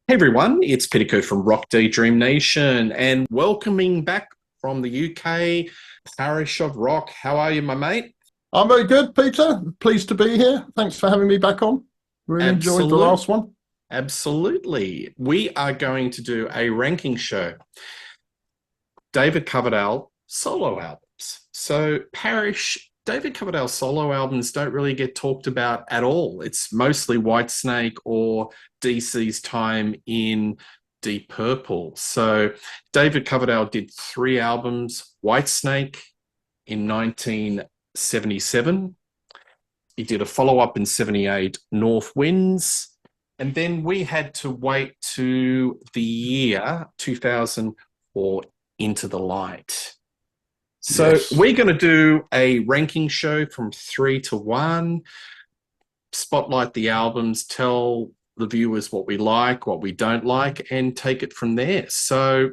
Hey everyone, it's Petticoat from Rock Daydream Nation and welcoming back from the UK, Parish of Rock. How are you, my mate? I'm very good, Peter. Pleased to be here. Thanks for having me back on. Really enjoyed the Absolute, last one. absolutely. We are going to do a ranking show. David Coverdale solo albums. So, Parish, David Coverdale solo albums don't really get talked about at all. It's mostly Whitesnake or DC's time in Deep Purple. So, David Coverdale did three albums: Whitesnake in 1977. He did a follow up in 78, North Winds. And then we had to wait to the year 2000 for Into the Light. So Yes. we're going to do a ranking show from 3 to 1, spotlight the albums, tell the viewers what we like, what we don't like, and take it from there. So,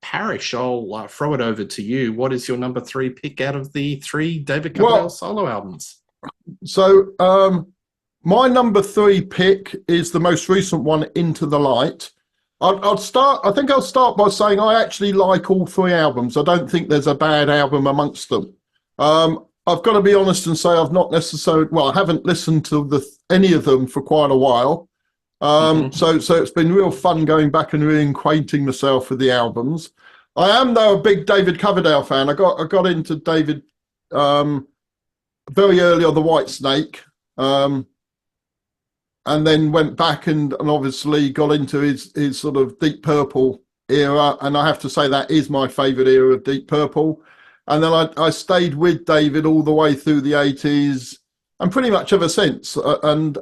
Parish, I'll throw it over to you. What is your number three pick out of the three David Coverdale Well, solo albums? so my number three pick is the most recent one, Into the Light. I'll start. I think I'll start by saying I actually like all three albums. I don't think there's a bad album amongst them. I've got to be honest and say I've not necessarily. Well, I haven't listened to any of them for quite a while. Mm-hmm. So it's been real fun going back and reacquainting myself with the albums. I am though a big David Coverdale fan. I got into David very early on the White Snake, and then went back and obviously got into his sort of Deep Purple era. And I have to say that is my favourite era of Deep Purple. And then I stayed with David all the way through the 80s and pretty much ever since. And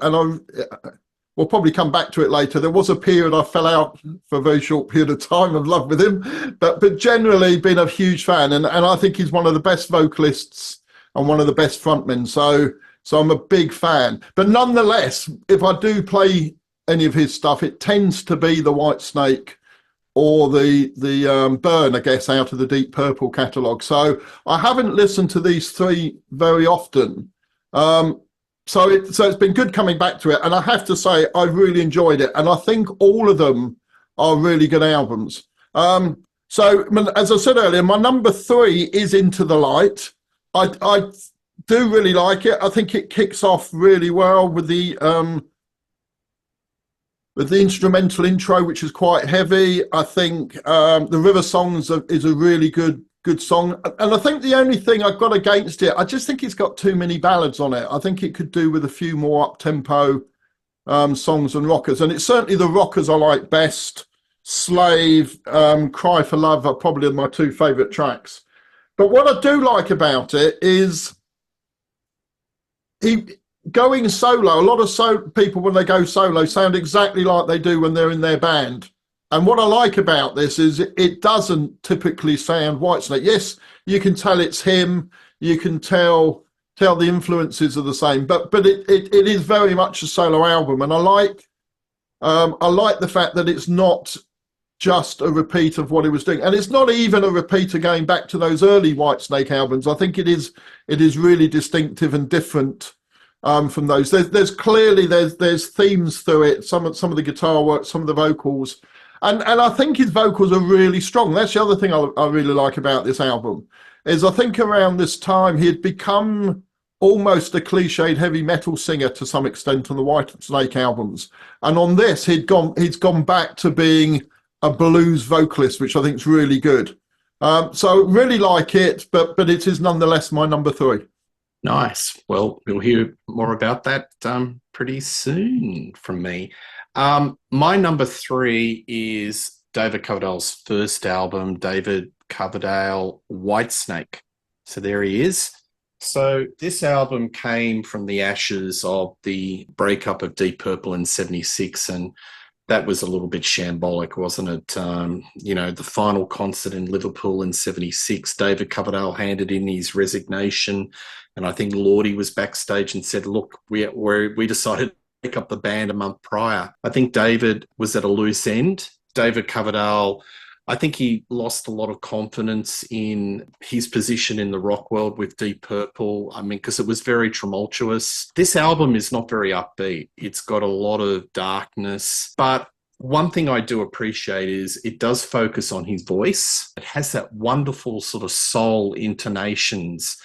we'll probably come back to it later. There was a period I fell out for a very short period of time of love with him, but generally been a huge fan. And I think he's one of the best vocalists and one of the best frontmen. So I'm a big fan. But nonetheless, if I do play any of his stuff, it tends to be the White Snake or the Burn, I guess, out of the Deep Purple catalogue. So I haven't listened to these three very often. So it's been good coming back to it. And I have to say, I've really enjoyed it. And I think all of them are really good albums. So as I said earlier, my number three is Into the Light. I do really like it. I think it kicks off really well with the instrumental intro, which is quite heavy. I think the River Songs is a really good song. And I think the only thing I've got against it, I just think it's got too many ballads on it. I think it could do with a few more up-tempo songs and rockers. And it's certainly the rockers I like best. Slave, Cry for Love are probably my two favourite tracks. But what I do like about it is he going solo. A lot of people, when they go solo, sound exactly like they do when they're in their band. And what I like about this is it doesn't typically sound Whitesnake. Yes, you can tell it's him. You can tell the influences are the same, but it is very much a solo album. And I like the fact that it's not just a repeat of what he was doing, and it's not even a repeat of going back to those early Whitesnake albums. I think it is really distinctive and different from those. There's clearly there's themes through it. Some of the guitar work, some of the vocals, and I think his vocals are really strong. That's the other thing I really like about this album is I think around this time he had become almost a cliched heavy metal singer to some extent on the Whitesnake albums, and on this he's gone back to being a blues vocalist, which I think is really good. So really like it, but it is nonetheless my number three. Nice. Well, we'll hear more about that pretty soon from me. My number three is David Coverdale's first album, David Coverdale Whitesnake. So there he is. So this album came from the ashes of the breakup of Deep Purple in 76, and that was a little bit shambolic, wasn't it? The final concert in Liverpool in 76, David Coverdale handed in his resignation. And I think Lordy was backstage and said, look, we decided to pick up the band a month prior. I think David was at a loose end. David Coverdale, I think he lost a lot of confidence in his position in the rock world with Deep Purple. I mean, because it was very tumultuous. This album is not very upbeat. It's got a lot of darkness, but One thing I do appreciate is it does focus on his voice. It has that wonderful sort of soul intonations.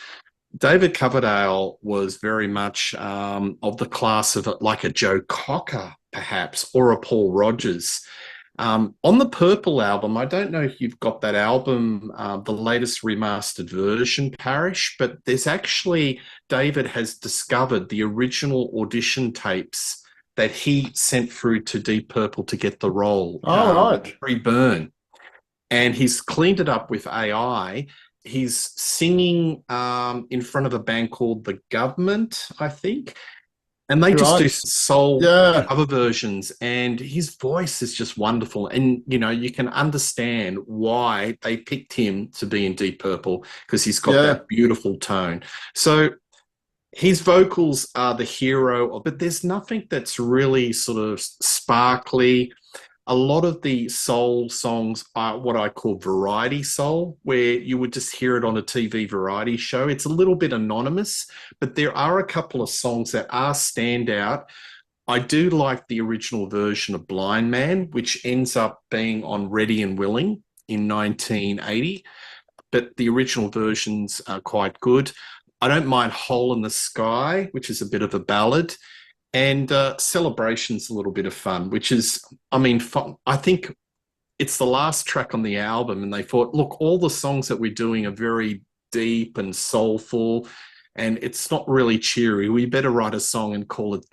David Coverdale was very much of the class of like a Joe Cocker, perhaps, or a Paul Rogers. On the Purple album, I don't know if you've got that album, the latest remastered version, Parish, but there's actually, David has discovered the original audition tapes that he sent through to Deep Purple to get the role, All right. pre-burn. And he's cleaned it up with AI. He's singing in front of a band called The Government, I think. And they just do Right. soul Yeah. cover versions, and his voice is just wonderful. And you can understand why they picked him to be in Deep Purple because he's got Yeah. that beautiful tone. So his vocals are the hero, but there's nothing that's really sort of sparkly. A lot of the soul songs are what I call variety soul, where you would just hear it on a TV variety show. It's a little bit anonymous, but there are a couple of songs that are standout. I do like the original version of Blind Man, which ends up being on Ready and Willing in 1980, but the original versions are quite good. I don't mind Hole in the Sky, which is a bit of a ballad. And Celebration's a little bit of fun, which is, I mean, fun. I think it's the last track on the album, and they thought, look, all the songs that we're doing are very deep and soulful, and it's not really cheery. We better write a song and call it,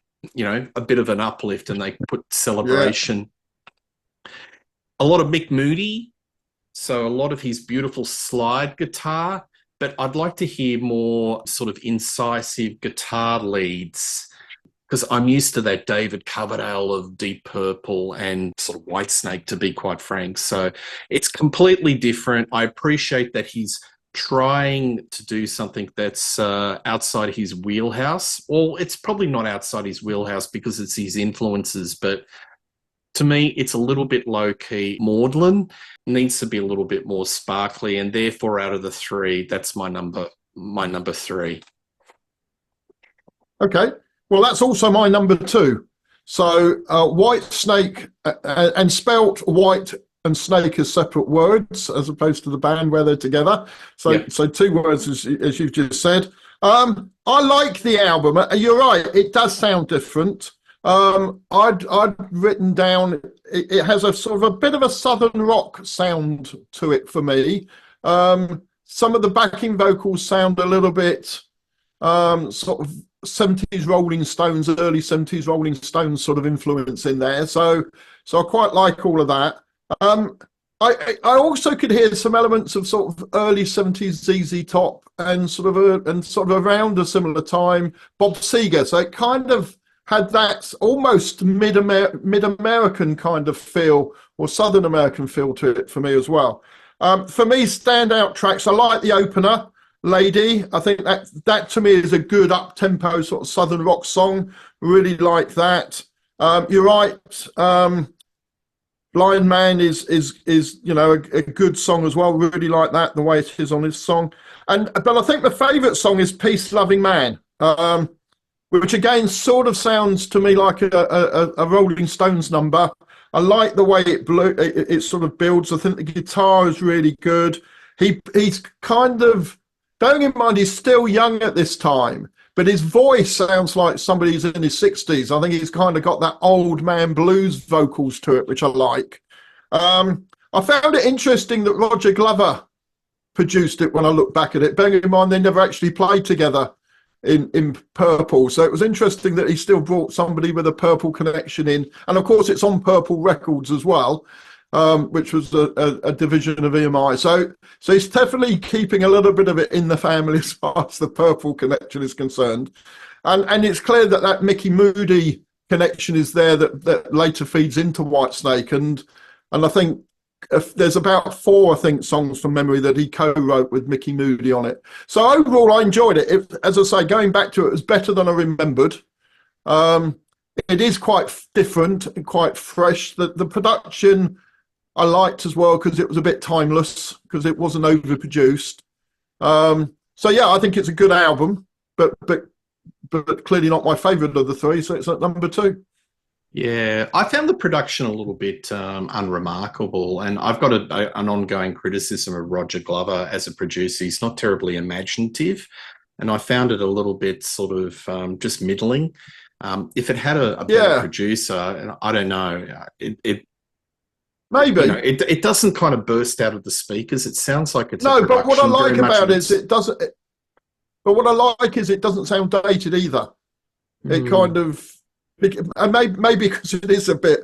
a bit of an uplift, and they put Yeah. Celebration. A lot of Mick Moody, so a lot of his beautiful slide guitar, but I'd like to hear more sort of incisive guitar leads because I'm used to that David Coverdale of Deep Purple and sort of Whitesnake, to be quite frank. So it's completely different. I appreciate that he's trying to do something that's outside his wheelhouse. Well, it's probably not outside his wheelhouse because it's his influences, but to me, it's a little bit low key. Maudlin needs to be a little bit more sparkly, and therefore, out of the three, that's my number three. Okay. Well, that's also my number two. So White Snake, and spelt white and snake as separate words as opposed to the band where they're together. So Yeah. so two words as you've just said. I like the album. You're right. It does sound different. I'd written down it has a sort of a bit of a southern rock sound to it for me. Some of the backing vocals sound a little bit sort of 70s Rolling Stones, early 70s Rolling Stones sort of influence in there. So I quite like all of that. I also could hear some elements of sort of early 70s ZZ Top and sort of around a similar time Bob Seger. So it kind of had that almost mid-American kind of feel or Southern American feel to it for me as well. For me, standout tracks, I like the opener, Lady. I think that to me is a good up-tempo sort of Southern rock song. Really like that. You're right. Blind Man is a good song as well. Really like that, the way it is on this song. But I think the favourite song is Peace Loving Man. Which again sort of sounds to me like a Rolling Stones number. I like the way it sort of builds. I think the guitar is really good. He's kind of, bearing in mind he's still young at this time, but his voice sounds like somebody's in his 60s. I think he's kind of got that old man blues vocals to it, which I like. I found it interesting that Roger Glover produced it when I look back at it, bearing in mind they never actually played together in Purple. So it was interesting that he still brought somebody with a Purple connection in. And of course, it's on Purple Records as well, which was a division of EMI. So he's definitely keeping a little bit of it in the family as far as the Purple connection is concerned. And it's clear that Mickey Moody connection is there that later feeds into Whitesnake. And I think there's about 4, I think, songs from memory that he co-wrote with Mickey Moody on it. So overall, I enjoyed it. As I say, going back to it, it was better than I remembered. It is quite different and quite fresh. The production I liked as well because it was a bit timeless because it wasn't overproduced. So yeah, I think it's a good album, but clearly not my favourite of the 3. So it's at number 2. Yeah, I found the production a little bit unremarkable, and I've got an ongoing criticism of Roger Glover as a producer. He's not terribly imaginative, and I found it a little bit sort of just middling. If it had a better Yeah, producer, and I don't know, maybe. it doesn't kind of burst out of the speakers. It sounds like it's a No, but what I production very like much about of it is its. it doesn't. But what I like is it doesn't sound dated either. It kind Mm, of, and maybe because it is a bit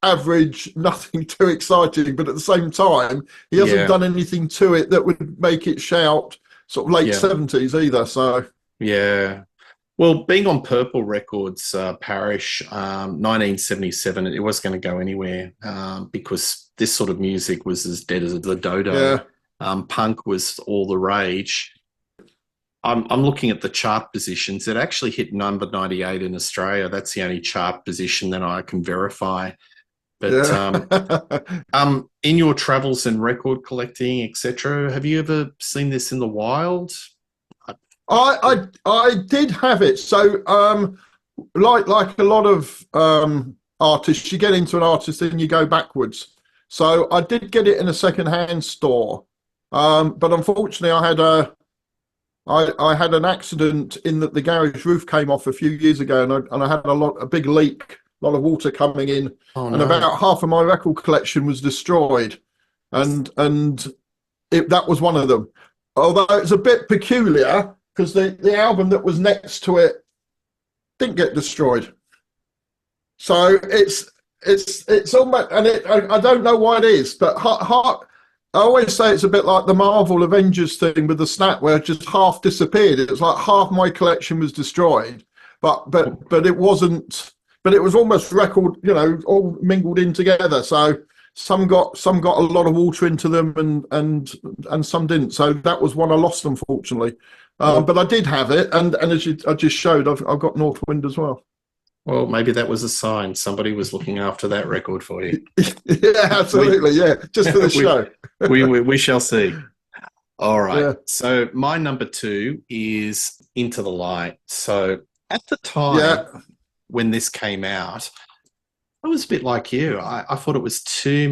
average, nothing too exciting, but at the same time, he hasn't yeah, done anything to it that would make it shout sort of late yeah, 70s either. So, yeah. Well, being on Purple Records, Parish, 1977, it was going to go anywhere because this sort of music was as dead as the dodo. yeah, Punk was all the rage. I'm looking at the chart positions. It actually hit number 98 in Australia. That's the only chart position that I can verify. But yeah. in your travels and record collecting, etc., have you ever seen this in the wild? I did have it. So like a lot of artists, you get into an artist and you go backwards. So I did get it in a second-hand store, but unfortunately, I had an accident in that the garage roof came off a few years ago, and I had a big leak, a lot of water coming in, Oh and no. about half of my record collection was destroyed, and that was one of them. Although it's a bit peculiar because the album that was next to it didn't get destroyed. So it's almost, and I don't know why it is, but I always say it's a bit like the Marvel Avengers thing with the snap, where it just half disappeared. It's like half my collection was destroyed, but it wasn't. But it was almost record, all mingled in together. So some got a lot of water into them, and some didn't. So that was one I lost, unfortunately. Well, But I did have it, and I just showed, I've got North Wind as well. well, maybe that was a sign. Somebody was looking after that record for you. Yeah, We absolutely. Yeah, just for the we show. we shall see. All right. Yeah, So my number two is Into the Light. So at the time yeah, when this came out, I was a bit like you. I thought it was too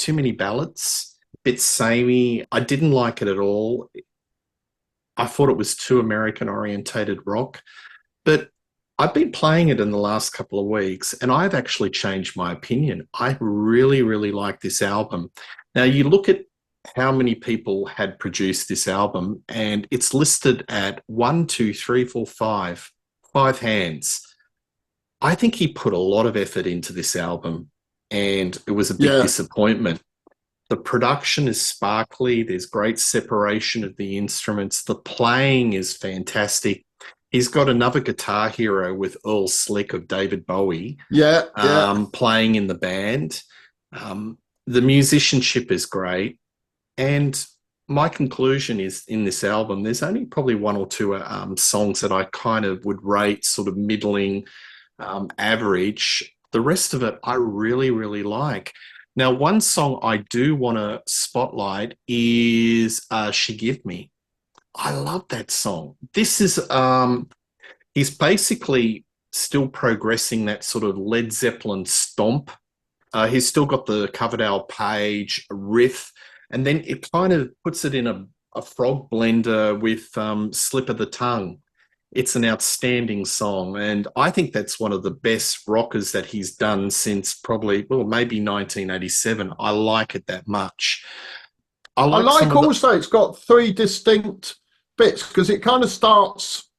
many ballads, a bit samey. I didn't like it at all. I thought it was too American orientated rock. But I've been playing it in the last couple of weeks and I've actually changed my opinion. I really, really like this album. Now, you look at how many people had produced this album, and it's listed at one, two, three, four, five hands. I think he put a lot of effort into this album, and it was a big yeah, disappointment. The production is sparkly. There's great separation of the instruments. The playing is fantastic. He's got another guitar hero with Earl Slick of David Bowie yeah, yeah, playing in the band. The musicianship is great. And my conclusion is in this album, there's only probably one or two songs that I kind of would rate sort of middling average. The rest of it, I really, really like. Now, one song I do want to spotlight is She Give Me. I love that song. This is, he's basically still progressing that sort of Led Zeppelin stomp. He's still got the Coverdale page riff, and then it kind of puts it in a frog blender with Slip of the Tongue. It's an outstanding song, and I think that's one of the best rockers that he's done since probably, well, maybe 1987. I like it that much. I I like some like of the. also it's got three distinct bits because it kind of starts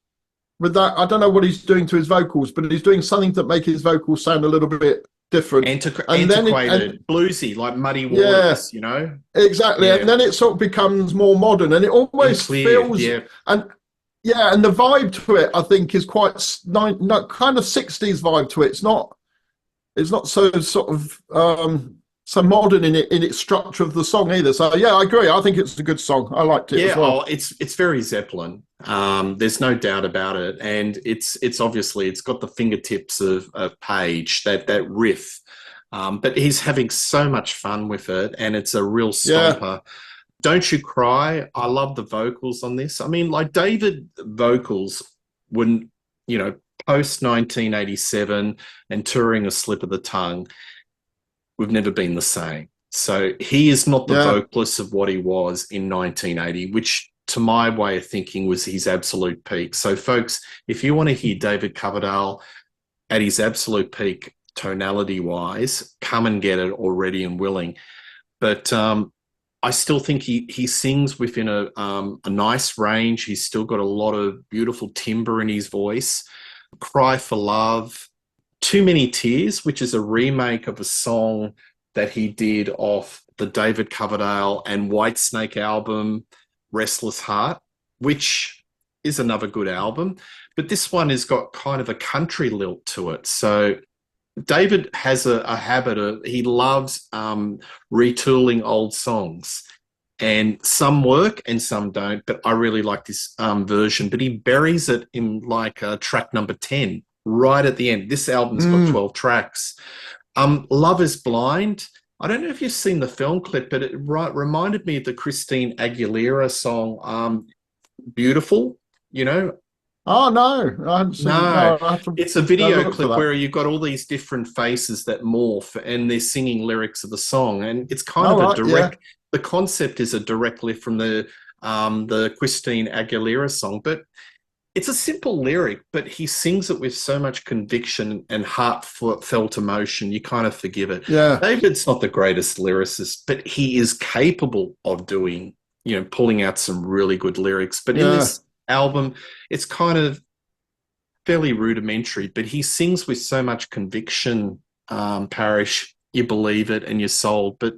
with that. I don't know what he's doing to his vocals, but he's doing something that make his vocals sound a little bit different. And then and Antiquated, bluesy, like Muddy yeah, Waters, you know? exactly. And Yeah. then it sort of becomes more modern, and it In almost clear, feels, yeah. and yeah, and the vibe to it, I think, is quite kind of 60s vibe to it. It's not so sort of so modern in its structure of the song either. So yeah, I agree. I think it's a good song. I liked it as Yeah, well. it's very Zeppelin. There's no doubt about it, and it's obviously it's got the fingertips of Page that riff, but he's having so much fun with it, and it's a real Yeah, stomper. Don't You Cry. I love the vocals on this. I mean, like David vocals wouldn't, you know, post 1987 and touring a slip of the tongue, we've never been the same. So he is not the Yeah. vocalist of what he was in 1980, which to my way of thinking was his absolute peak. So folks, if you want to hear David Coverdale at his absolute peak tonality wise, come and get it already and willing. But I still think he sings within a nice range. He's still got a lot of beautiful timbre in his voice. Cry for Love, Too Many Tears, which is a remake of a song that he did off the David Coverdale and Whitesnake album, Restless Heart, which is another good album. But this one has got kind of a country lilt to it. So David has a habit of, he loves retooling old songs. And some work and some don't, but I really like this version. But he buries it in like track number 10, right at the end. This album's got Mm. 12 tracks. Love is Blind. I don't know if you've seen the film clip, but it reminded me of the Christine Aguilera song, Beautiful, you know, Oh no, I hadn't seen. no, No, I have to it's a go video look for clip that. where you've got all these different faces that morph and they're singing lyrics of the song. And it's kind All of a right, yeah, direct, the concept is a direct lift from the Christine Aguilera song, but it's a simple lyric, but he sings it with so much conviction and heartfelt emotion, you kind of forgive it. yeah, David's not the greatest lyricist, but he is capable of doing, pulling out some really good lyrics. But in yeah. this album, it's kind of fairly rudimentary, but he sings with so much conviction, Parish, you believe it and you're sold. But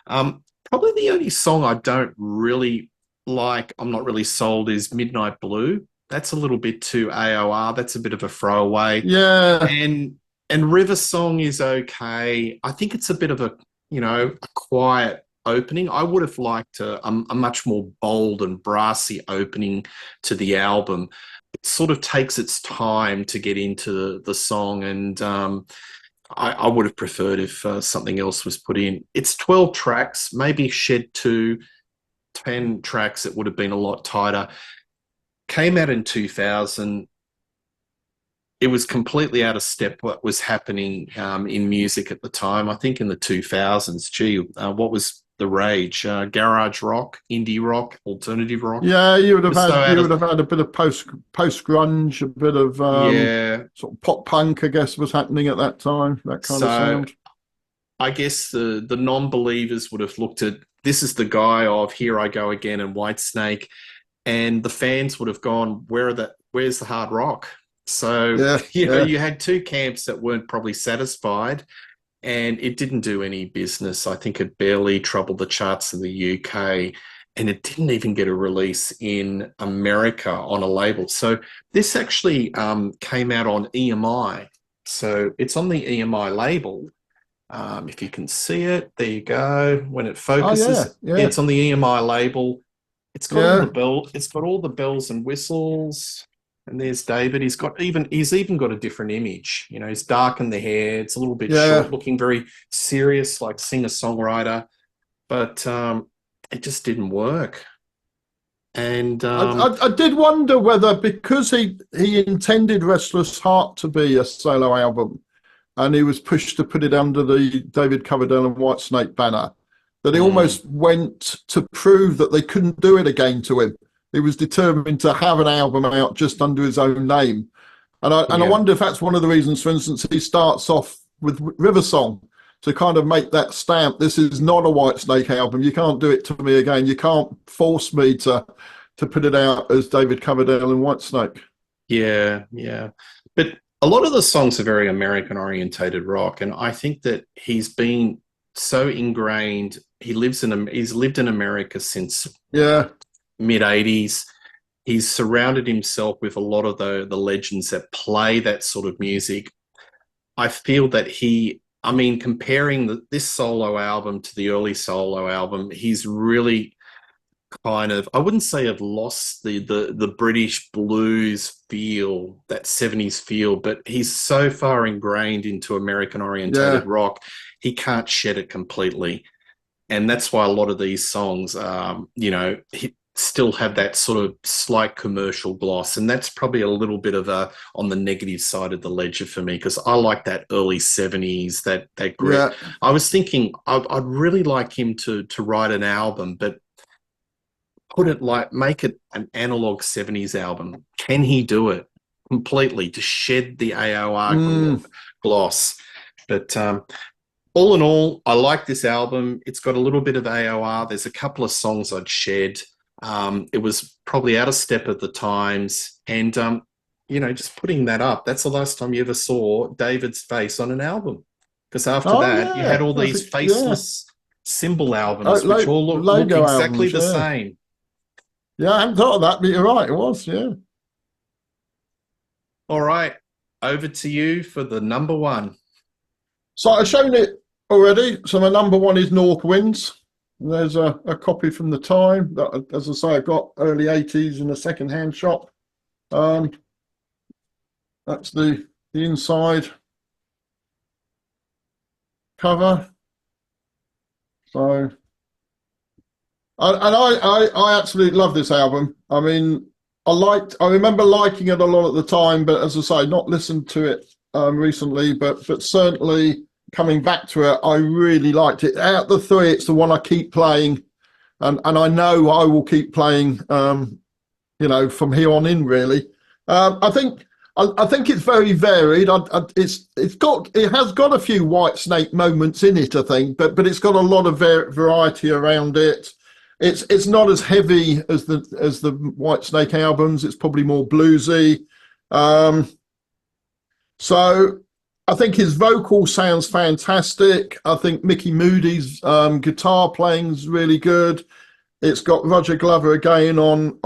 probably the only song I don't really like, I'm not really sold, is Midnight Blue. That's a little bit too AOR. That's a bit of a throwaway. Yeah, And River Song is okay. I think it's a bit of a quiet opening. I would have liked a much more bold and brassy opening to the album. It sort of takes its time to get into the song, and I would have preferred if something else was put in. It's 12 tracks, maybe shed to 10 tracks. It would have been a lot tighter. Came out in 2000. It was completely out of step what was happening in music at the time. I think in the 2000s, what was the rage? Garage rock, indie rock, alternative rock. yeah. You would It have was so had out you would of, have had a bit of post grunge, a bit of yeah. sort of pop punk, I guess, was happening at that time. That kind of So sound. I guess the non-believers would have looked at, this is the guy of Here I Go Again and Whitesnake, and the fans would have gone, where's the hard rock? So, Yeah, yeah, you had two camps that weren't probably satisfied, and it didn't do any business. I think it barely troubled the charts in the UK, and it didn't even get a release in America on a label. So this actually came out on EMI. So it's on the EMI label. If you can see it, there you go. When it oh yeah, focuses, yeah, it's on the EMI label. yeah, It's got all the bells and whistles. And there's David. He's even got a different image. He's darkened the hair. It's a little bit short, yeah. looking very serious, like singer-songwriter. But it just didn't work. And I did wonder whether, because he intended Restless Heart to be a solo album, and he was pushed to put it under the David Coverdale and Whitesnake banner, that he mm, almost went to prove that they couldn't do it again to him. He was determined to have an album out just under his own name. And I yeah, wonder if that's one of the reasons, for instance, he starts off with River Song to kind of make that stamp. This is not a Whitesnake album. You can't do it to me again. You can't force me to put it out as David Coverdale and Whitesnake. yeah, yeah. But a lot of the songs are very American orientated rock, and I think that he's been so ingrained. He's lived in America since Yeah, mid 80s. He's surrounded himself with a lot of the legends that play that sort of music. I feel that comparing this solo album to the early solo album, he's really kind of, I wouldn't say have lost the British blues feel, that 70s feel, but he's so far ingrained into American orientated yeah, rock, he can't shed it completely. And that's why a lot of these songs, still have that sort of slight commercial gloss, and that's probably a little bit of a on the negative side of the ledger for me because I like that early '70s, that grit. Yeah. I was thinking I'd really like him to write an album, but put it like make it an analog '70s album. Can he do it completely to shed the AOR Mm. gloss? But all in all, I like this album. It's got a little bit of AOR. There's a couple of songs I'd shed. It was probably out of step at the times. And, just putting that up, that's the last time you ever saw David's face on an album. Because after Oh that, you had yeah, all these yeah. faceless symbol albums, which all look Logo exactly albums, the yeah. same. Yeah, I hadn't thought of that, but you're right, it was, yeah. All right, over to you for the number one. So I've shown it already. So my number one is North Winds. There's a copy from the time that, as I say, I got early 80s in a second-hand shop. Um, that's the inside cover. So, I absolutely love this album. I mean, I remember liking it a lot at the time, but as I say, not listened to it recently, but certainly coming back to it, I really liked it. Out of the three, it's the one I keep playing, and I know I will keep playing. From here on in, really. I think it's very varied. It has got a few White Snake moments in it, I think, but it's got a lot of variety around it. It's not as heavy as the White Snake albums. It's probably more bluesy. So I think his vocal sounds fantastic. I think Mickey Moody's guitar playing's really good. It's got Roger Glover again on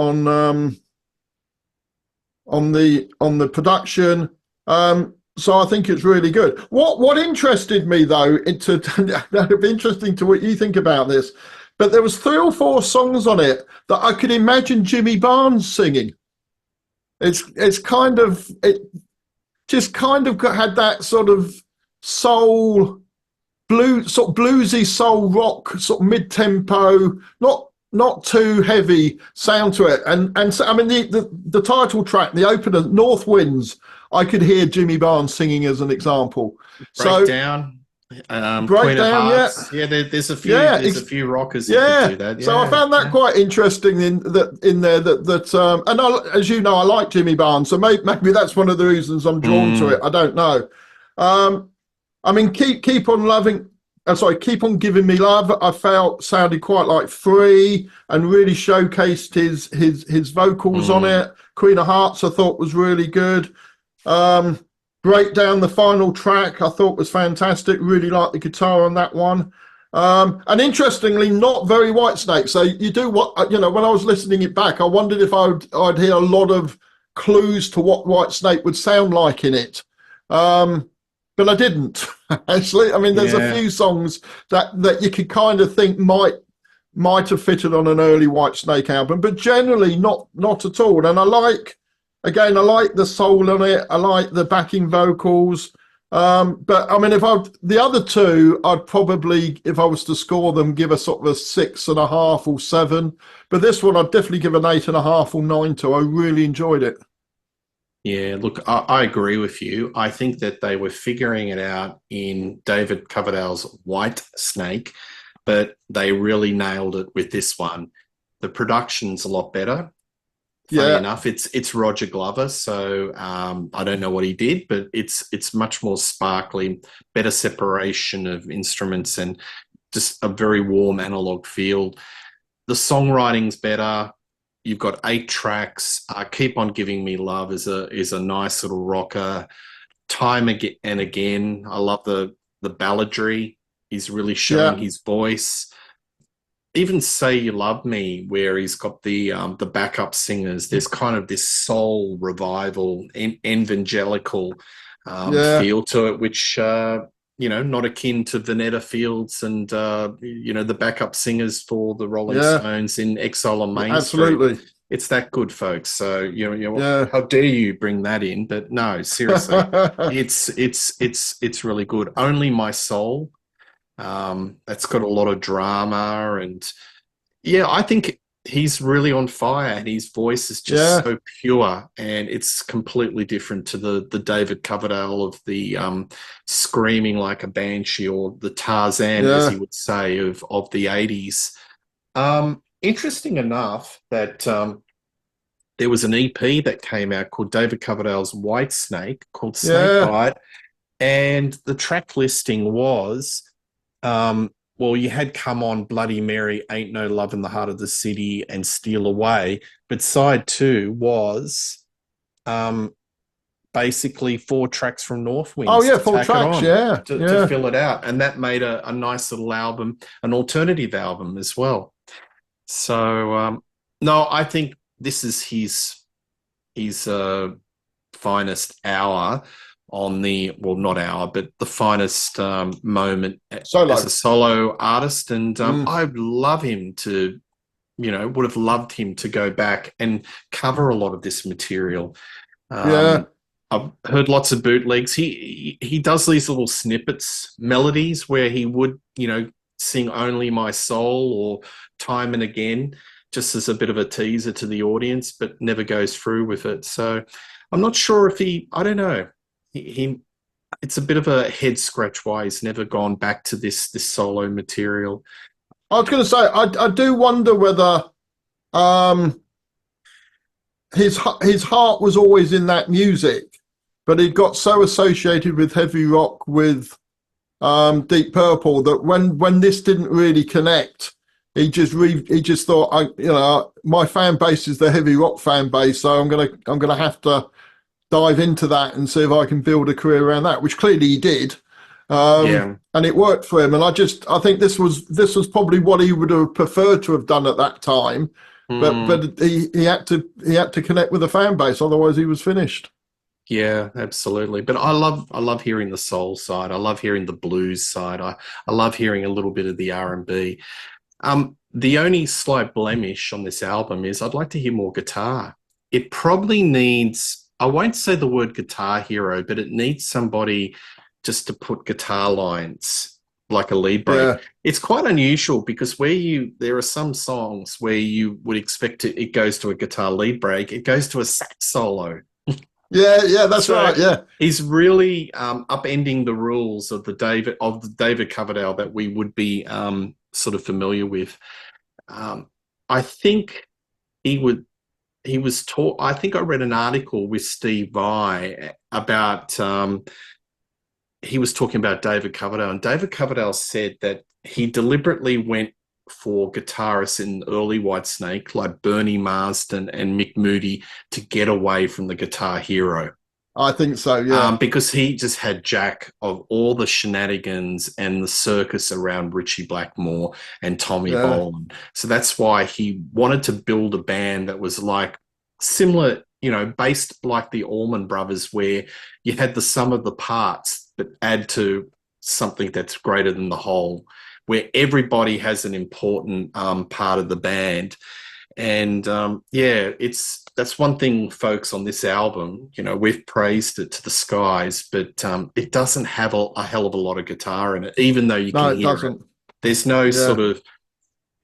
the production. So I think it's really good. What interested me though, that'd be interesting to what you think about this, but there was 3 or 4 songs on it that I could imagine Jimmy Barnes singing. It's kind of it just kind of had that sort of soul sort of bluesy soul rock, sort of mid tempo, not too heavy sound to it. And so, I mean, the title track, the opener, North Winds, I could hear Jimmy Barnes singing as an example. So Breakdown, Queen of Breakdown, yeah. Hearts. Yeah, there's a few. Yeah, There's a few rockers who could yeah. do that. So I Yeah, found that yeah. quite interesting in there and as you know, I like Jimmy Barnes, so maybe that's one of the reasons I'm drawn to it. Mm, I don't know. Um, I mean, keep on loving. Keep on giving me love. I felt sounded quite like Free and really showcased his vocals on mm. it. Queen of Hearts I thought was really good. Breakdown, the final track, I thought was fantastic. Really liked the guitar on that one. And interestingly, not very Whitesnake. So you do what, when I was listening it back, I wondered if I'd hear a lot of clues to what Whitesnake would sound like in it. But I didn't, actually. I mean, there's a Yeah. few songs that you could kind of think might have fitted on an early Whitesnake album, but generally not at all. And I like the soul on it. I like the backing vocals. But I mean, the other two, I'd probably, if I was to score them, give a sort of a 6.5 or 7. But this one, I'd definitely give an 8.5 or 9 to. I really enjoyed it. Yeah, look, I agree with you. I think that they were figuring it out in David Coverdale's White Snake, but they really nailed it with this one. The production's a lot better. Funny Yeah, enough, it's Roger Glover, so I don't know what he did, but it's much more sparkly, better separation of instruments, and just a very warm analog feel. The songwriting's better. You've got 8 tracks. Keep on Giving Me Love is a nice little rocker. Time again and again. I love the balladry. He's really showing yeah, his voice. Even Say You Love Me, where he's got the backup singers. There's kind of this soul revival, evangelical yeah, feel to it, which not akin to Vanetta Fields and the backup singers for the Rolling yeah, Stones in Exile on Main Street. absolutely. It's that good, folks. So Yeah. how dare you bring that in? But no, seriously, it's really good. Only My Soul. That's got a lot of drama, and yeah, I think he's really on fire, and his voice is just Yeah, so pure, and it's completely different to the David Coverdale of the screaming like a banshee, or the Tarzan, as he yeah. would say, of the 80s. Interesting enough that there was an EP that came out called David Coverdale's White Snake, called Yeah. Snakebite, and the track listing was, well, you had Come On, Bloody Mary, Ain't No Love in the Heart of the City, and Steal Away. But side two was um, basically four tracks from North Oh Winds yeah, to full tack it tracks. on, Yeah, to yeah, fill it out. And that made a nice little album, an alternative album as well. So, no, I think this is his finest hour on the, well, not hour, but the finest moment as a solo. solo artist. And Mm, I'd love him to, would have loved him to go back and cover a lot of this material. yeah. Um, I've heard lots of bootlegs. He does these little snippets, melodies where he would, sing Only My Soul or Time and Again, just as a bit of a teaser to the audience, but never goes through with it. So I'm not sure if I don't know. He it's a bit of a head scratch why he's never gone back to this solo material. I was going to say, I do wonder whether um, his heart was always in that music, but he got so associated with heavy rock, with Deep Purple, that when this didn't really connect, he just thought, my fan base is the heavy rock fan base, so I'm gonna have to dive into that and see if I can build a career around that, which clearly he did. Yeah. And it worked for him. And I think this was probably what he would have preferred to have done at that time. Mm. But he had to connect with the fan base, otherwise he was finished. Yeah, absolutely. But I love hearing the soul side. I love hearing the blues side. I love hearing a little bit of the R&B. The only slight blemish on this album is I'd like to hear more guitar. It probably needs, I won't say the word guitar hero, but it needs somebody just to put guitar lines like a lead break. Yeah, It's quite unusual because there are some songs where you would expect it goes to a guitar lead break, it goes to a sax solo. yeah, yeah. That's So right. Yeah. he's really upending the rules of the David Coverdale that we would be sort of familiar with. Um, I think he would. He was taught. I think I read an article with Steve Vai about. He was talking about David Coverdale, and David Coverdale said that he deliberately went for guitarists in early Whitesnake like Bernie Marsden and Mick Moody to get away from the guitar hero. I think so. Yeah, Because he just had Jack of all the shenanigans and the circus around Richie Blackmore and Tommy yeah, Bolin. So that's why he wanted to build a band that was like similar, based like the Allman Brothers, where you had the sum of the parts that add to something that's greater than the whole, where everybody has an important part of the band. And yeah, that's one thing, folks, on this album. We've praised it to the skies, but it doesn't have a hell of a lot of guitar in it, even though you no, can it hear it. doesn't. There's no Yeah. sort of,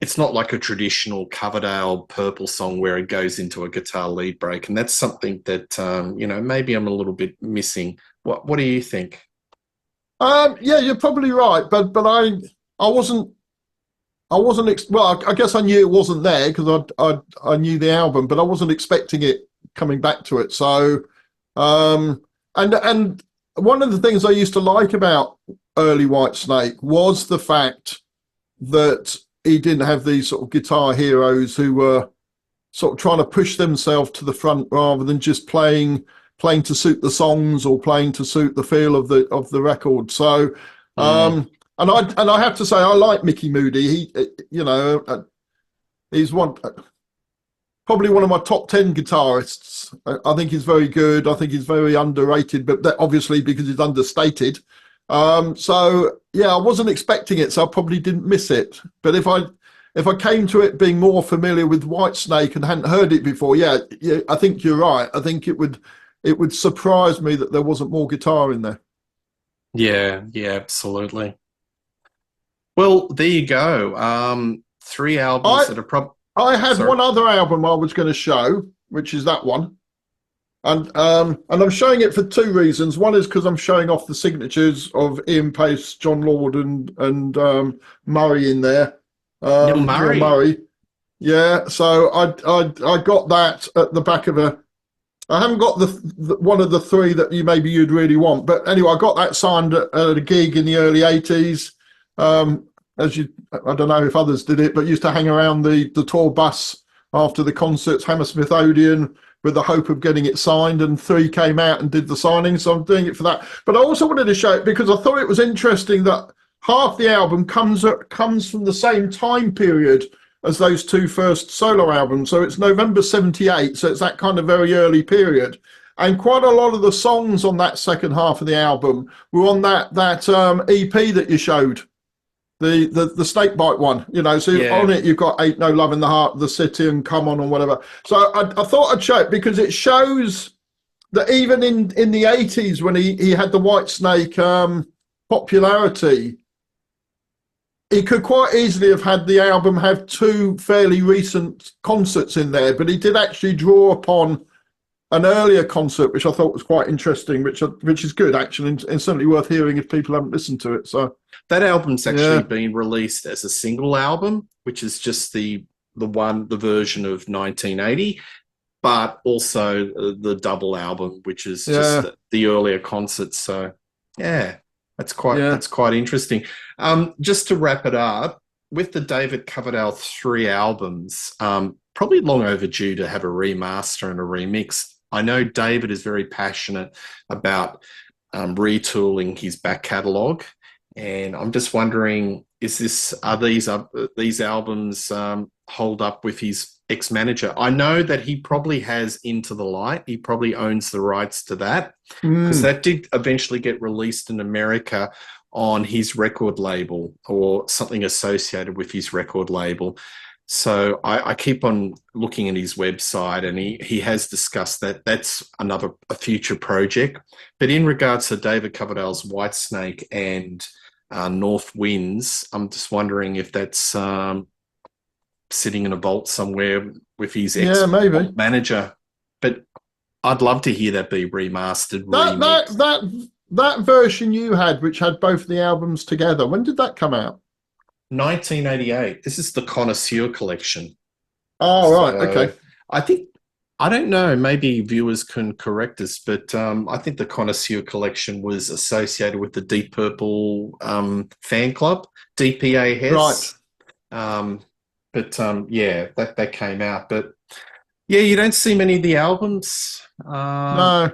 it's not like a traditional Coverdale Purple song where it goes into a guitar lead break. And that's something that, maybe I'm a little bit missing. What do you think? Yeah, you're probably right, but I wasn't well. I guess I knew it wasn't there because I knew the album, but I wasn't expecting it coming back to it. So, um, and one of the things I used to like about early Whitesnake was the fact that he didn't have these sort of guitar heroes who were sort of trying to push themselves to the front rather than just playing to suit the songs or playing to suit the feel of the record. So, Mm, and I have to say I like Mickey Moody. He's probably one of my top 10 guitarists. I think he's very good. I think he's very underrated, but that obviously because he's understated. So yeah, I wasn't expecting it, so I probably didn't miss it. But if I came to it being more familiar with Whitesnake and hadn't heard it before, yeah, I think you're right. I think it would surprise me that there wasn't more guitar in there. yeah, yeah, absolutely. Well, there you go. Three albums I that are I had Sorry. one other album I was going to show, which is that one. And I'm showing it for two reasons. One is because I'm showing off the signatures of Ian Pace, John Lord, and Murray in there. Neil Neil Murray. Murray. Yeah, so I got that at the back of a. I haven't got the one of the three that you'd really want, but anyway, I got that signed at a gig in the early '80s. As you, I don't know if others did it, but used to hang around the tour bus after the concerts, Hammersmith Odeon, with the hope of getting it signed. And three came out and did the signing, so I'm doing it for that. But I also wanted to show it because I thought it was interesting that half the album comes from the same time period as those two first solo albums. So it's November '78, so it's that kind of very early period. And quite a lot of the songs on that second half of the album were on that EP that you showed, the Snakebite one. So Yeah. on it you've got Ain't No Love in the Heart of the City and Come On and whatever. So I thought I'd show it because it shows that even in the '80s when he had the Whitesnake popularity, he could quite easily have had the album have two fairly recent concerts in there, but he did actually draw upon an earlier concert, which I thought was quite interesting, which is good actually, and certainly worth hearing if people haven't listened to it. So That album's actually yeah, been released as a single album, which is just the version of 1980, but also the double album, which is just yeah, the earlier concerts. So yeah, yeah. that's quite interesting. Just to wrap it up, with the David Coverdale three albums, probably long overdue to have a remaster and a remix. I know David is very passionate about retooling his back catalogue, and I'm just wondering, are these albums hold up with his ex-manager? I know that he probably has Into the Light. He probably owns the rights to that because Mm. that did eventually get released in America on his record label or something associated with his record label. So I keep on looking at his website, and he has discussed that that's a future project. But in regards to David Coverdale's Whitesnake and North Winds, I'm just wondering if that's sitting in a vault somewhere with his Yeah, ex maybe manager. But I'd love to hear that be remastered, that that remixed. that that version you had, which had both the albums together. When did that come out? 1988. This is the Connoisseur Collection. Oh, right, So okay, I think, I don't know, maybe viewers can correct us, but I think the Connoisseur Collection was associated with the Deep Purple fan club, DPA right. Hess. Um, yeah, that came out. But yeah, you don't see many of the albums No,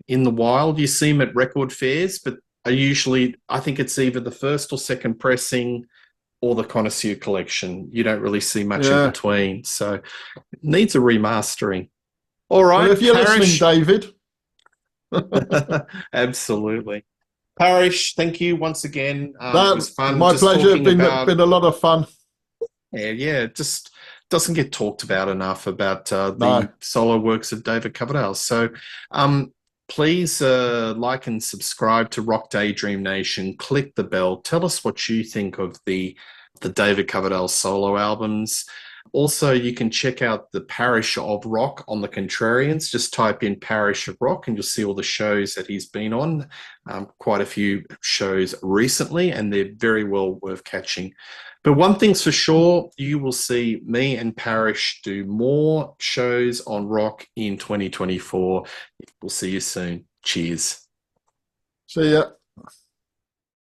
in the wild. You see them at record fairs, but I think it's either the first or second pressing or the Connoisseur Collection. You don't really see much in yeah. between. So it needs a remastering. All Well, right, if you're listening, Parish. David. Absolutely. Parish, thank you once again. It That was fun my just pleasure. talking Been about, a lot of fun. yeah, it just doesn't get talked about enough about No, the solo works of David Coverdale. So please like and subscribe to Rock Daydream Nation. Click the bell. Tell us what you think of the David Coverdale solo albums. Also, you can check out the Parish of Rock on the Contrarians. Just type in Parish of Rock and you'll see all the shows that he's been on. Quite a few shows recently, and they're very well worth catching. But one thing's for sure, you will see me and Parish do more shows on rock in 2024. We'll see you soon. Cheers. see ya.